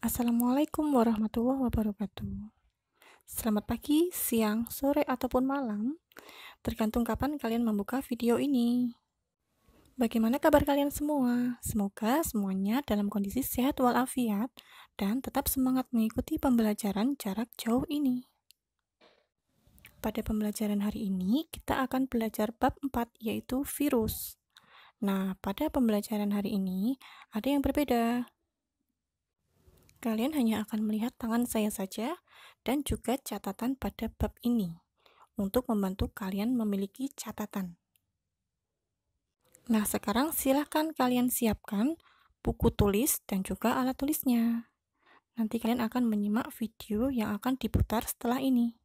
Assalamualaikum warahmatullahi wabarakatuh. Selamat pagi, siang, sore, ataupun malam, tergantung kapan kalian membuka video ini. Bagaimana kabar kalian semua? Semoga semuanya dalam kondisi sehat walafiat dan tetap semangat mengikuti pembelajaran jarak jauh ini. Pada pembelajaran hari ini, kita akan belajar bab 4, yaitu virus. Nah, pada pembelajaran hari ini, ada yang berbeda. Kalian hanya akan melihat tangan saya saja dan juga catatan pada bab ini untuk membantu kalian memiliki catatan. Nah, sekarang silahkan kalian siapkan buku tulis dan juga alat tulisnya. Nanti kalian akan menyimak video yang akan diputar setelah ini.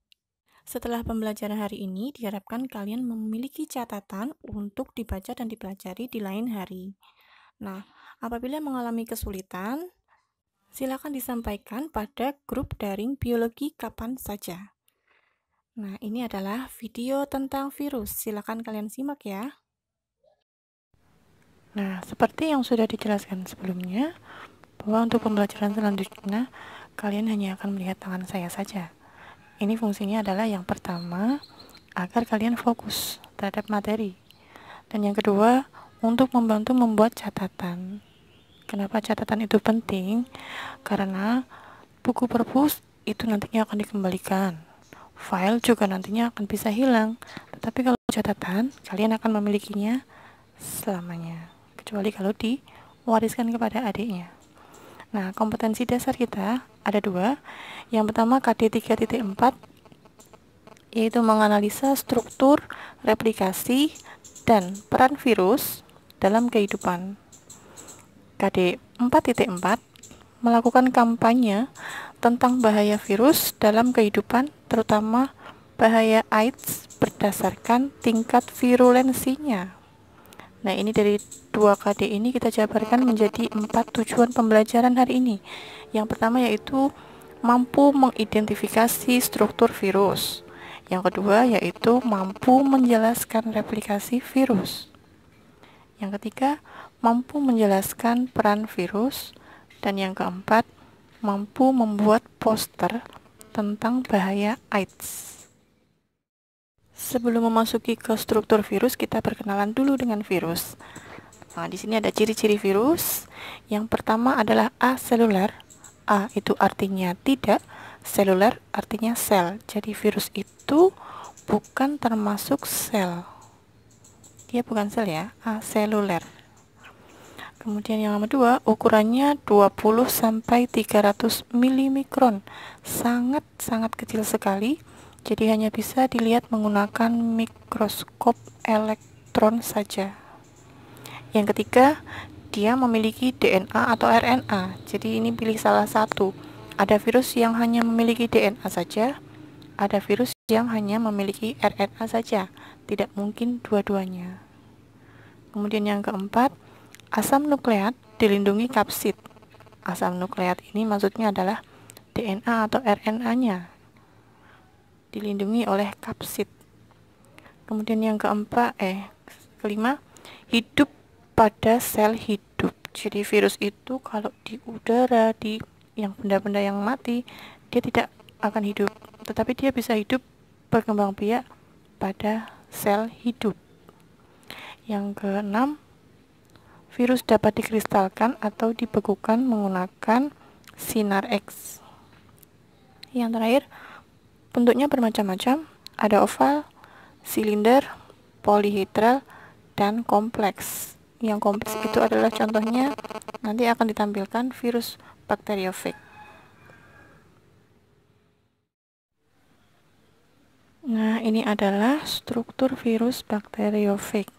Setelah pembelajaran hari ini, diharapkan kalian memiliki catatan untuk dibaca dan dipelajari di lain hari. Nah, apabila mengalami kesulitan, silakan disampaikan pada grup daring biologi kapan saja. Nah, ini adalah video tentang virus. Silakan kalian simak ya. Nah, seperti yang sudah dijelaskan sebelumnya, bahwa untuk pembelajaran selanjutnya, kalian hanya akan melihat tangan saya saja. Ini fungsinya adalah yang pertama, agar kalian fokus terhadap materi. Dan yang kedua, untuk membantu membuat catatan. Kenapa catatan itu penting? Karena buku perpus itu nantinya akan dikembalikan. File juga nantinya akan bisa hilang. Tetapi kalau catatan, kalian akan memilikinya selamanya. Kecuali kalau diwariskan kepada adiknya. Nah, kompetensi dasar kita ada dua. Yang pertama KD 3.4, yaitu menganalisa struktur, replikasi, dan peran virus dalam kehidupan. KD 4.4 melakukan kampanye tentang bahaya virus dalam kehidupan, terutama bahaya AIDS berdasarkan tingkat virulensinya. Nah, ini dari 2 KD ini kita jabarkan menjadi 4 tujuan pembelajaran hari ini. Yang pertama yaitu mampu mengidentifikasi struktur virus. Yang kedua yaitu mampu menjelaskan replikasi virus. Yang ketiga, mampu menjelaskan peran virus. Dan yang keempat, mampu membuat poster tentang bahaya AIDS. Sebelum memasuki ke struktur virus, kita perkenalan dulu dengan virus. Nah, di sini ada ciri-ciri virus. Yang pertama adalah aseluler. A itu artinya tidak, seluler artinya sel. Jadi virus itu bukan termasuk sel. Dia bukan sel ya, aseluler. Kemudian yang nomor 2, ukurannya 20 sampai 300 milimikron. Sangat-sangat kecil sekali. Jadi hanya bisa dilihat menggunakan mikroskop elektron saja. Yang ketiga, dia memiliki DNA atau RNA. Jadi ini pilih salah satu. Ada virus yang hanya memiliki DNA saja, ada virus yang hanya memiliki RNA saja. Tidak mungkin dua-duanya. Kemudian yang keempat, asam nukleat dilindungi kapsid. Asam nukleat ini maksudnya adalah DNA atau RNA-nya dilindungi oleh kapsid. Kemudian yang kelima, hidup pada sel hidup. Jadi virus itu kalau di udara, di yang benda-benda yang mati, dia tidak akan hidup, tetapi dia bisa hidup berkembang biak pada sel hidup. Yang keenam, virus dapat dikristalkan atau dibekukan menggunakan sinar X. Yang terakhir, bentuknya bermacam-macam, ada oval, silinder, polihedral, dan kompleks. Yang kompleks itu adalah contohnya nanti akan ditampilkan virus bakteriofag. Nah, ini adalah struktur virus bakteriofag.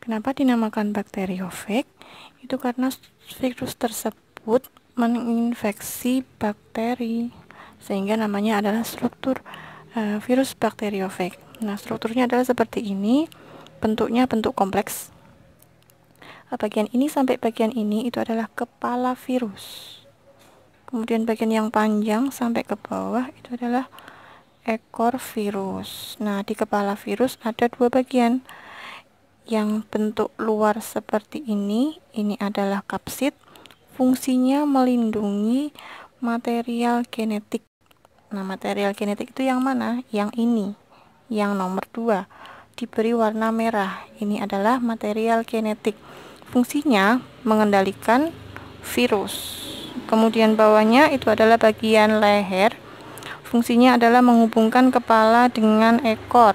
Kenapa dinamakan bakteriofag? Itu karena virus tersebut menginfeksi bakteri, sehingga namanya adalah struktur virus bakteriofag. Nah, strukturnya adalah seperti ini, bentuknya bentuk kompleks. Bagian ini sampai bagian ini itu adalah kepala virus. Kemudian bagian yang panjang sampai ke bawah itu adalah ekor virus. Nah, di kepala virus ada dua bagian. Yang bentuk luar seperti ini adalah kapsid. fungsinya melindungi material genetik. Nah, material genetik itu yang mana? Yang ini, yang nomor 2, diberi warna merah. Ini adalah material genetik. Fungsinya mengendalikan virus. Kemudian bawahnya itu adalah bagian leher. Fungsinya adalah menghubungkan kepala dengan ekor.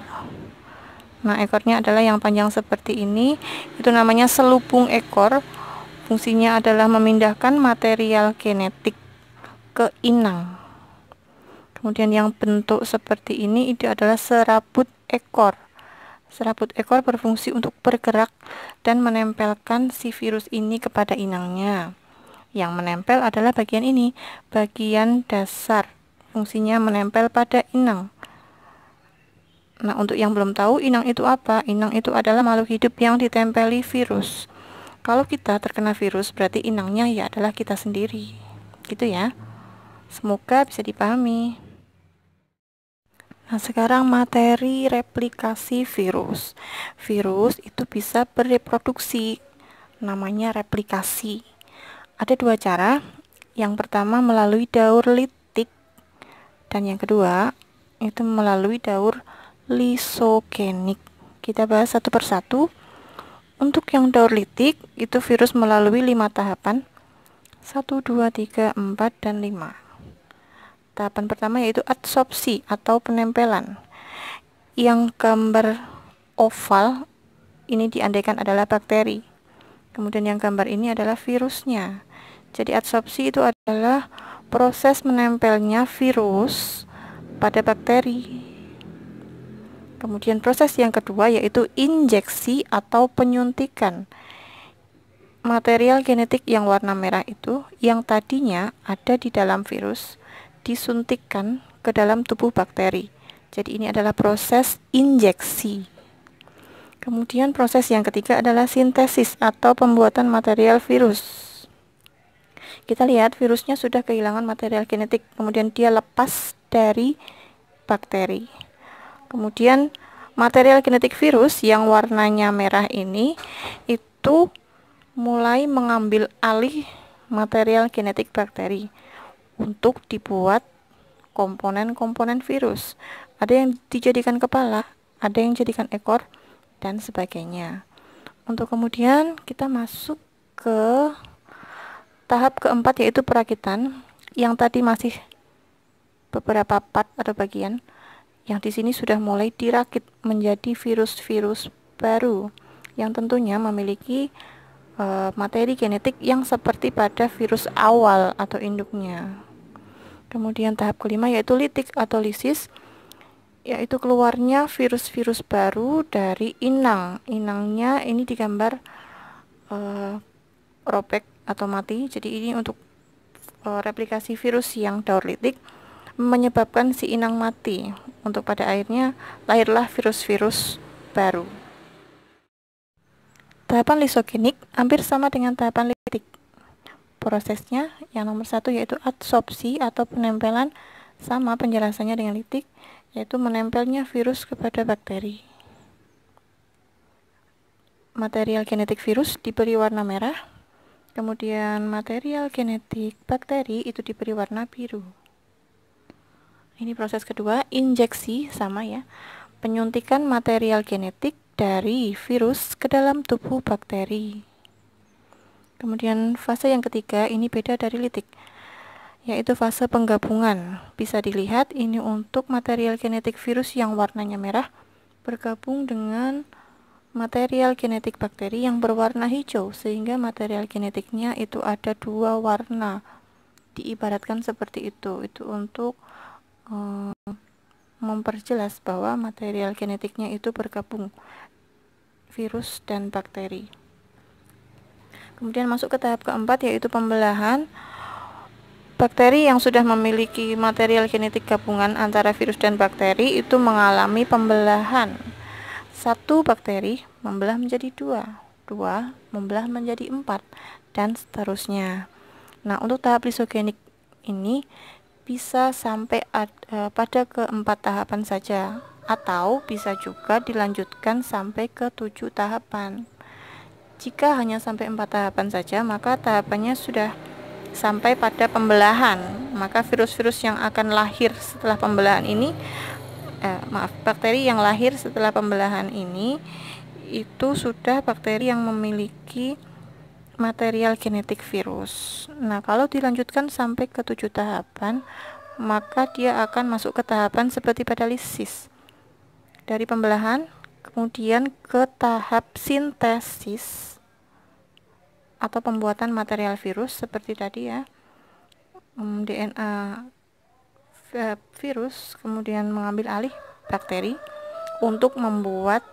Nah, ekornya adalah yang panjang seperti ini. Itu namanya selubung ekor. Fungsinya adalah memindahkan material genetik ke inang. Kemudian yang bentuk seperti ini itu adalah serabut ekor. Serabut ekor berfungsi untuk bergerak dan menempelkan si virus ini kepada inangnya. Yang menempel adalah bagian ini, bagian dasar. Fungsinya menempel pada inang. Nah, untuk yang belum tahu, inang itu apa? Inang itu adalah makhluk hidup yang ditempeli virus. Kalau kita terkena virus, berarti inangnya ya adalah kita sendiri. Gitu ya. Semoga bisa dipahami. Nah, sekarang materi replikasi virus. Virus itu bisa bereproduksi, namanya replikasi. Ada 2 cara. Yang pertama melalui daur litik, dan yang kedua itu melalui daur lisogenik. Kita bahas satu persatu. Untuk yang daur litik, itu virus melalui 5 tahapan. 1, 2, 3, 4, dan 5. Tahapan pertama yaitu adsorpsi atau penempelan. Yang gambar oval ini diandaikan adalah bakteri. Kemudian yang gambar ini adalah virusnya. Jadi adsorpsi itu adalah proses menempelnya virus pada bakteri. Kemudian proses yang kedua yaitu injeksi atau penyuntikan. Material genetik yang warna merah itu yang tadinya ada di dalam virus disuntikkan ke dalam tubuh bakteri. Jadi ini adalah proses injeksi. Kemudian proses yang ketiga adalah sintesis atau pembuatan material virus. Kita lihat virusnya sudah kehilangan material genetik, kemudian dia lepas dari bakteri. Kemudian material genetik virus yang warnanya merah ini itu mulai mengambil alih material genetik bakteri untuk dibuat komponen-komponen virus. Ada yang dijadikan kepala, ada yang dijadikan ekor, dan sebagainya. Untuk kemudian kita masuk ke tahap keempat yaitu perakitan. Yang tadi masih beberapa part atau bagian, yang di sini sudah mulai dirakit menjadi virus-virus baru yang tentunya memiliki materi genetik yang seperti pada virus awal atau induknya. Kemudian tahap kelima yaitu litik atau lisis, yaitu keluarnya virus-virus baru dari inang. Inangnya ini digambar robek atau mati. Jadi ini untuk replikasi virus yang daur litik menyebabkan si inang mati. Untuk pada akhirnya lahirlah virus-virus baru. Tahapan lisogenik hampir sama dengan tahapan litik. Prosesnya yang nomor 1 yaitu adsorpsi atau penempelan, sama penjelasannya dengan litik, yaitu menempelnya virus kepada bakteri. Material genetik virus diberi warna merah, kemudian material genetik bakteri itu diberi warna biru. Ini proses kedua, injeksi, sama ya, penyuntikan material genetik dari virus ke dalam tubuh bakteri. Kemudian fase yang ketiga ini beda dari litik, yaitu fase penggabungan. Bisa dilihat ini untuk material genetik virus yang warnanya merah bergabung dengan material genetik bakteri yang berwarna hijau, sehingga material genetiknya itu ada 2 warna. Diibaratkan seperti itu untuk memperjelas bahwa material genetiknya itu bergabung virus dan bakteri. Kemudian masuk ke tahap keempat yaitu pembelahan. Bakteri yang sudah memiliki material genetik gabungan antara virus dan bakteri itu mengalami pembelahan. 1 bakteri membelah menjadi 2, 2 membelah menjadi 4, dan seterusnya. Nah, untuk tahap lisogenik ini bisa sampai pada keempat tahapan saja, atau bisa juga dilanjutkan sampai ke 7 tahapan. Jika hanya sampai 4 tahapan saja, maka tahapannya sudah sampai pada pembelahan. Maka virus-virus yang akan lahir setelah pembelahan ini, bakteri yang lahir setelah pembelahan ini itu sudah bakteri yang memiliki material genetik virus. Nah, kalau dilanjutkan sampai ke 7 tahapan, maka dia akan masuk ke tahapan seperti pada lisis. Dari pembelahan, kemudian ke tahap sintesis atau pembuatan material virus seperti tadi ya. DNA virus kemudian mengambil alih bakteri untuk membuat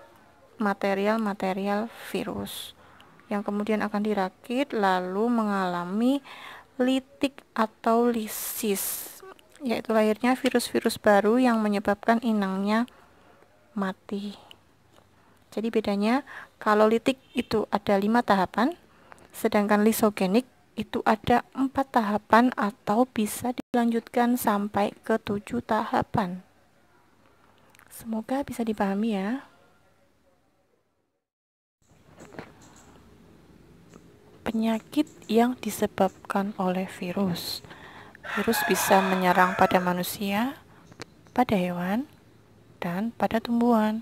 material-material virus yang kemudian akan dirakit lalu mengalami litik atau lisis, yaitu lahirnya virus-virus baru yang menyebabkan inangnya mati. Jadi bedanya, kalau litik itu ada 5 tahapan, sedangkan lisogenik itu ada 4 tahapan atau bisa dilanjutkan sampai ke 7 tahapan. Semoga bisa dipahami ya. Penyakit yang disebabkan oleh virus. Virus bisa menyerang pada manusia, pada hewan, dan pada tumbuhan.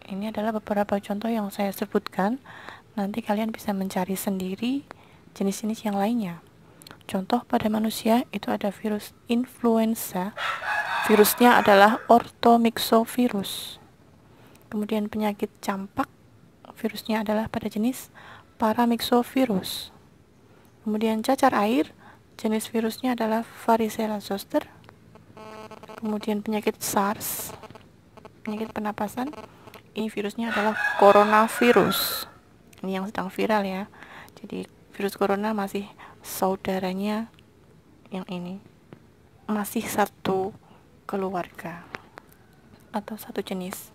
Ini adalah beberapa contoh yang saya sebutkan. Nanti kalian bisa mencari sendiri jenis-jenis yang lainnya. Contoh pada manusia itu ada virus influenza. Virusnya adalah orthomyxovirus. Kemudian penyakit campak, virusnya adalah pada jenis paramyxovirus. Kemudian cacar air, jenis virusnya adalah varicella zoster. Kemudian penyakit SARS, penyakit pernapasan, ini virusnya adalah coronavirus. Ini yang sedang viral ya. Jadi virus corona masih saudaranya yang ini, masih satu keluarga atau satu jenis.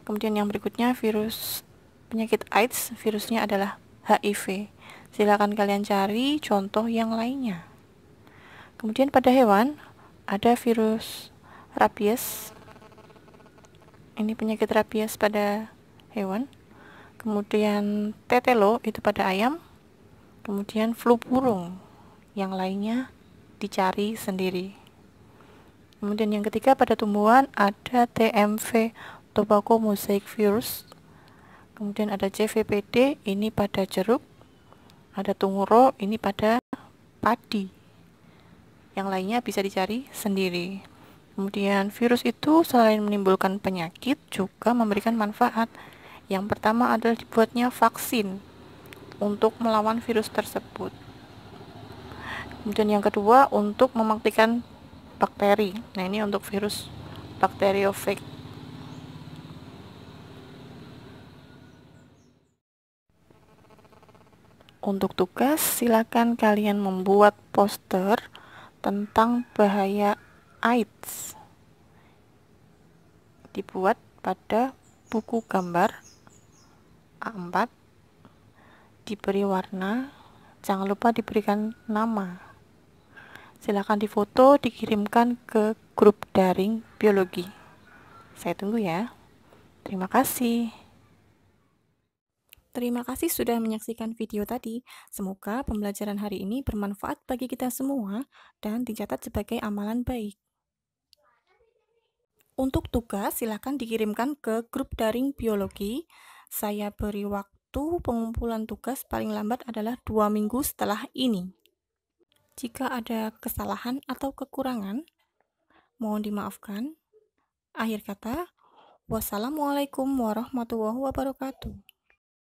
Kemudian yang berikutnya virus penyakit AIDS, virusnya adalah HIV. Silakan kalian cari contoh yang lainnya. Kemudian pada hewan ada virus rabies. Ini penyakit rabies pada hewan. Kemudian tetelo itu pada ayam. Kemudian flu burung. Yang lainnya dicari sendiri. Kemudian yang ketiga pada tumbuhan ada TMV, tobacco mosaic virus. Kemudian ada CVPD, ini pada jeruk. Ada tunguro, ini pada padi. Yang lainnya bisa dicari sendiri. Kemudian virus itu selain menimbulkan penyakit juga memberikan manfaat. Yang pertama adalah dibuatnya vaksin untuk melawan virus tersebut. Kemudian yang kedua untuk mematikan bakteri. Nah, ini untuk virus bakteriofag. Untuk tugas, silakan kalian membuat poster tentang bahaya AIDS. Dibuat pada buku gambar A4, diberi warna, jangan lupa diberikan nama. Silakan difoto, dikirimkan ke grup daring biologi. Saya tunggu ya. Terima kasih. Terima kasih sudah menyaksikan video tadi. Semoga pembelajaran hari ini bermanfaat bagi kita semua dan dicatat sebagai amalan baik. Untuk tugas, silakan dikirimkan ke grup daring biologi. Saya beri waktu pengumpulan tugas paling lambat adalah 2 minggu setelah ini. Jika ada kesalahan atau kekurangan, mohon dimaafkan. Akhir kata, wassalamualaikum warahmatullahi wabarakatuh.